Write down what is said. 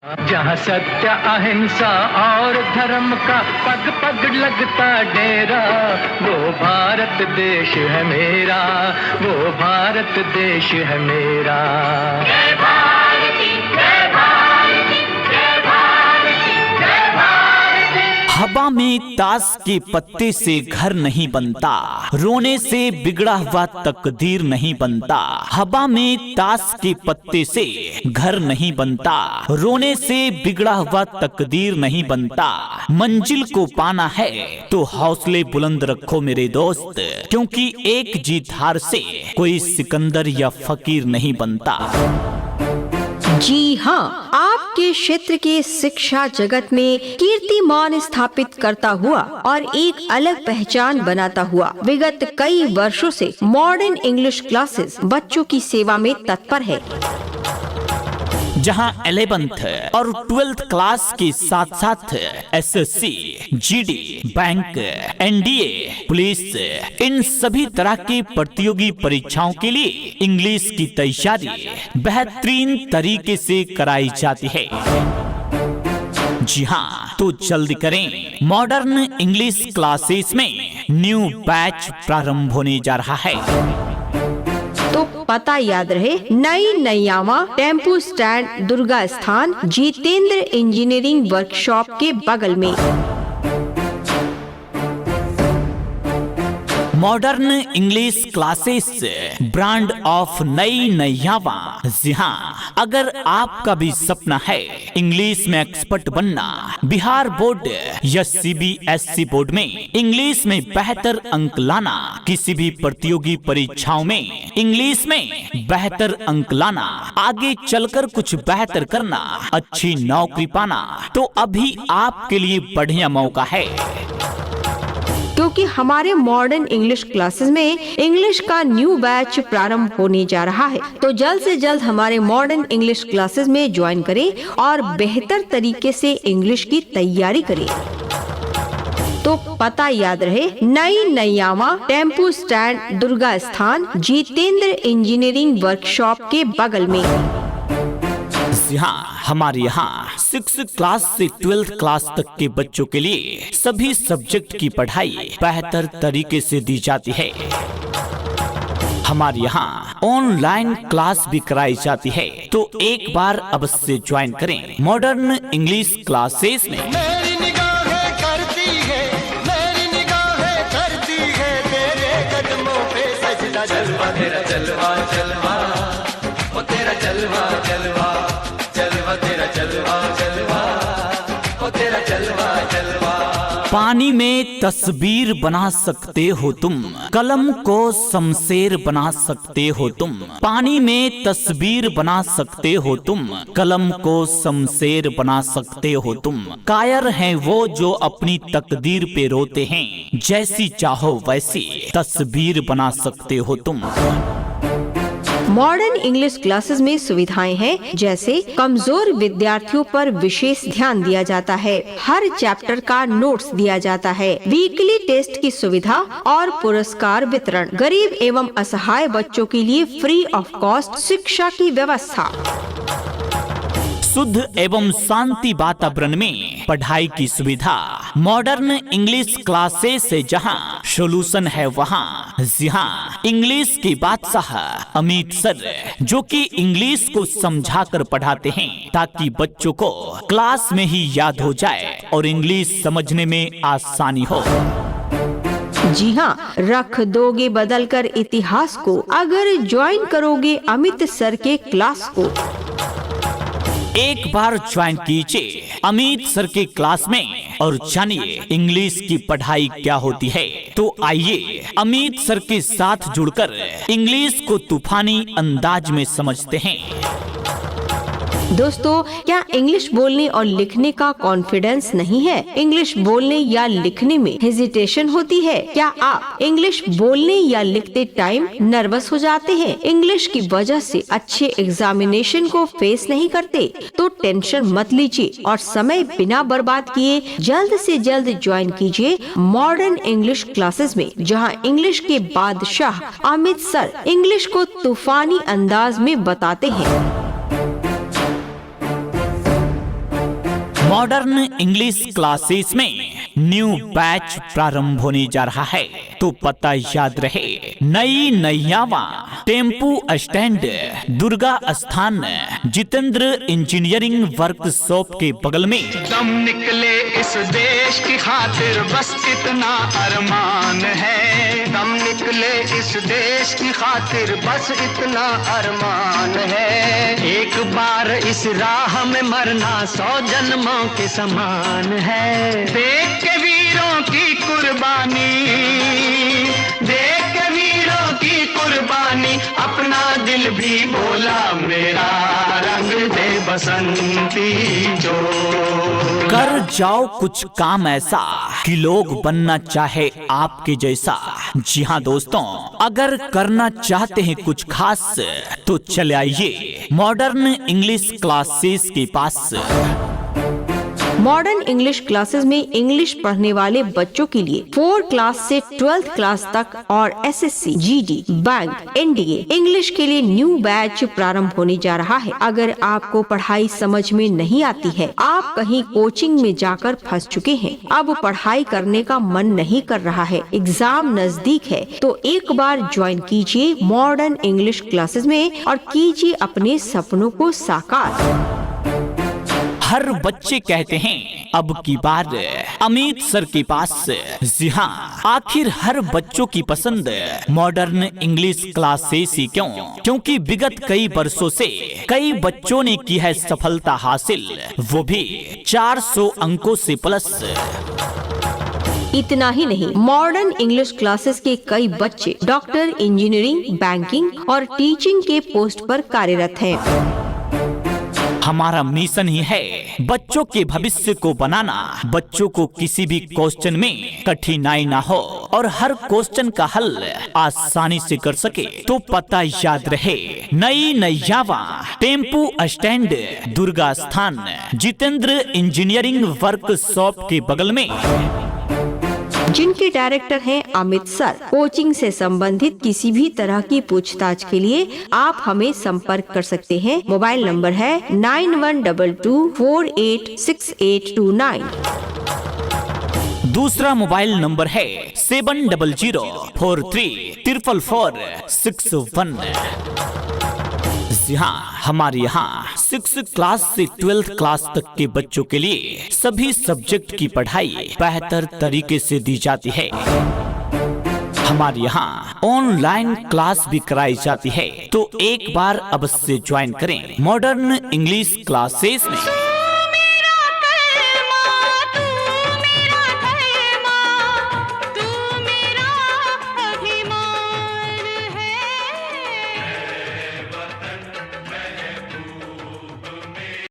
जहाँ सत्य अहिंसा और धर्म का पग पग लगता डेरा, वो भारत देश है मेरा, वो भारत देश है मेरा। जय भारती, जय भारती, जय भारती, जय भारती। हवा में ताश के पत्ते से घर नहीं बनता, रोने से बिगड़ा हुआ तकदीर नहीं बनता। हवा में ताश के पत्ते से घर नहीं बनता, रोने से बिगड़ा हुआ तकदीर नहीं बनता। मंजिल को पाना है तो हौसले बुलंद रखो मेरे दोस्त, क्योंकि एक जीत हार से कोई सिकंदर या फकीर नहीं बनता। जी हाँ, आपके क्षेत्र के शिक्षा जगत में कीर्तिमान स्थापित करता हुआ और एक अलग पहचान बनाता हुआ विगत कई वर्षों से मॉडर्न इंग्लिश क्लासेस बच्चों की सेवा में तत्पर है। जहां 11th और 12th क्लास के साथ साथ SSC, GD, bank, NDA, police, इन सभी तरह की प्रतियोगी परीक्षाओं के लिए इंग्लिश की तैयारी बेहतरीन तरीके से कराई जाती है। जी हाँ, तो जल्दी करें, मॉडर्न इंग्लिश क्लासेस में न्यू बैच प्रारंभ होने जा रहा है। तो पता याद रहे, नई नैयामा टेम्पू स्टैंड, दुर्गा स्थान, जितेंद्र इंजीनियरिंग वर्कशॉप के बगल में। Modern English classes, brand of नई नैयामा। जी हाँ, अगर आपका भी सपना है इंग्लिश में एक्सपर्ट बनना, बिहार बोर्ड या सीबीएसई बोर्ड में इंग्लिश में बेहतर अंक लाना, किसी भी प्रतियोगी परीक्षाओं में इंग्लिश में बेहतर अंक लाना, आगे चलकर कुछ बेहतर करना, अच्छी नौकरी पाना, तो अभी आपके लिए बढ़िया मौका है। क्योंकि हमारे मॉडर्न इंग्लिश क्लासेस में इंग्लिश का न्यू बैच प्रारंभ होने जा रहा है। तो जल्द से जल्द हमारे मॉडर्न इंग्लिश क्लासेस में ज्वाइन करें और बेहतर तरीके से इंग्लिश की तैयारी करें। तो पता याद रहे, नई नैयामा टेम्पू स्टैंड, दुर्गा स्थान, जितेंद्र इंजीनियरिंग वर्कशॉप के बगल में। यहाँ हमारे यहाँ 6th क्लास से 12th क्लास तक के बच्चों के लिए सभी सब्जेक्ट की पढ़ाई बेहतर तरीके से दी जाती है। हमारे यहाँ ऑनलाइन क्लास भी कराई जाती है, तो एक बार अवश्य ज्वाइन करें मॉडर्न इंग्लिश क्लासेस में। मेरी निगाहें करती है, मेरी निगाहें करती है तेरे कदमों पे सजदा। जलवा तेरा जलवा जलवा, ओ तेरा जलवा जलवा, जलवा तेरा जलवा जलवा, ओ तेरा जलवा जलवा। पानी में तस्वीर बना सकते हो तुम, कलम को शमशेर बना सकते हो तुम। पानी में तस्वीर बना सकते हो तुम, कलम को शमशेर बना सकते हो तुम। कायर हैं वो जो अपनी तकदीर पे रोते हैं, जैसी चाहो वैसी तस्वीर बना सकते हो तुम। मॉडर्न इंग्लिश क्लासेस में सुविधाएं हैं, जैसे कमजोर विद्यार्थियों पर विशेष ध्यान दिया जाता है, हर चैप्टर का नोट्स दिया जाता है, वीकली टेस्ट की सुविधा और पुरस्कार वितरण, गरीब एवं असहाय बच्चों के लिए फ्री ऑफ कॉस्ट शिक्षा की व्यवस्था, शुद्ध एवं शांति वातावरण में पढ़ाई की सुविधा। मॉडर्न इंग्लिश क्लासेस से जहां सोल्यूशन है वहां। जी हाँ, इंग्लिश के बादशाह अमित सर, जो कि इंग्लिश को समझाकर पढ़ाते हैं ताकि बच्चों को क्लास में ही याद हो जाए और इंग्लिश समझने में आसानी हो। जी हाँ, रख दोगे बदल कर इतिहास को अगर ज्वाइन करोगे अमित सर के क्लास को। एक बार ज्वाइन कीजिए अमित सर के क्लास में और जानिए इंग्लिश की पढ़ाई क्या होती है। तो आइए अमित सर के साथ जुड़कर इंग्लिश को तूफानी अंदाज में समझते हैं। दोस्तों, क्या इंग्लिश बोलने और लिखने का कॉन्फिडेंस नहीं है? इंग्लिश बोलने या लिखने में हेजिटेशन होती है? क्या आप इंग्लिश बोलने या लिखते टाइम नर्वस हो जाते हैं? इंग्लिश की वजह से अच्छे एग्जामिनेशन को फेस नहीं करते? तो टेंशन मत लीजिए और समय बिना बर्बाद किए जल्द से जल्द ज्वाइन कीजिए मॉडर्न इंग्लिश क्लासेस में, जहां इंग्लिश के बादशाह अमित सर इंग्लिश को तूफानी अंदाज में बताते हैं। मॉडर्न इंग्लिश क्लासेस में न्यू बैच प्रारंभ होने जा रहा है, तो पता याद रहे, नई नैयावा, टेम्पू स्टैंड, दुर्गा स्थान, जितेंद्र इंजीनियरिंग वर्कशॉप के बगल में। दम निकले इस देश की खातिर बस इतना अरमान है, दम निकले इस देश की खातिर बस इतना अरमान है। एक बार इस राह में मरना 100 जन्मों के समान है। देख के वीरों की कुर्बानी, देख के वीरों की कुर्बानी, अपना दिल भी बोला मेरा, रंग दे बसंती जो। कर जाओ कुछ काम ऐसा कि लोग बनना चाहे आपके जैसा। जी हाँ दोस्तों, अगर करना चाहते हैं कुछ खास तो चले आइए मॉडर्न इंग्लिश क्लासेस के पास। मॉडर्न इंग्लिश क्लासेस में इंग्लिश पढ़ने वाले बच्चों के लिए 4 क्लास से 12th क्लास तक और SSC, GD, bank, NDA English के लिए न्यू बैच प्रारंभ होने जा रहा है। अगर आपको पढ़ाई समझ में नहीं आती है, आप कहीं कोचिंग में जाकर फंस चुके हैं, अब पढ़ाई करने का मन नहीं कर रहा है, एग्जाम नजदीक है, तो एक बार ज्वाइन कीजिए मॉडर्न इंग्लिश क्लासेस में और कीजिए अपने सपनों को साकार। हर बच्चे कहते हैं अब की बार अमित सर के पास। जी हाँ, आखिर हर बच्चों की पसंद मॉडर्न इंग्लिश क्लासेस ही क्यों? क्योंकि विगत कई वर्षों से कई बच्चों ने की है सफलता हासिल, वो भी 400 अंकों से प्लस। इतना ही नहीं, मॉडर्न इंग्लिश क्लासेस के कई बच्चे डॉक्टर, इंजीनियरिंग, बैंकिंग और टीचिंग के पोस्ट पर कार्यरत हैं। हमारा मिशन ही है बच्चों के भविष्य को बनाना, बच्चों को किसी भी क्वेश्चन में कठिनाई ना हो और हर क्वेश्चन का हल आसानी से कर सके। तो पता याद रहे, नई नैयावा, टेम्पू स्टैंड, दुर्गा स्थान, जितेंद्र इंजीनियरिंग वर्कशॉप के बगल में, जिनके डायरेक्टर हैं अमित सर। कोचिंग से संबंधित किसी भी तरह की पूछताछ के लिए आप हमें संपर्क कर सकते हैं। मोबाइल नंबर है 9122486829। दूसरा मोबाइल नंबर है 7004344461। जी हाँ, हमारे यहाँ 6 क्लास से 12th क्लास तक के बच्चों के लिए सभी सब्जेक्ट की पढ़ाई बेहतर तरीके से दी जाती है। हमारे यहाँ ऑनलाइन क्लास भी कराई जाती है, तो एक बार अवश्य ज्वाइन करें मॉडर्न इंग्लिश क्लासेस में।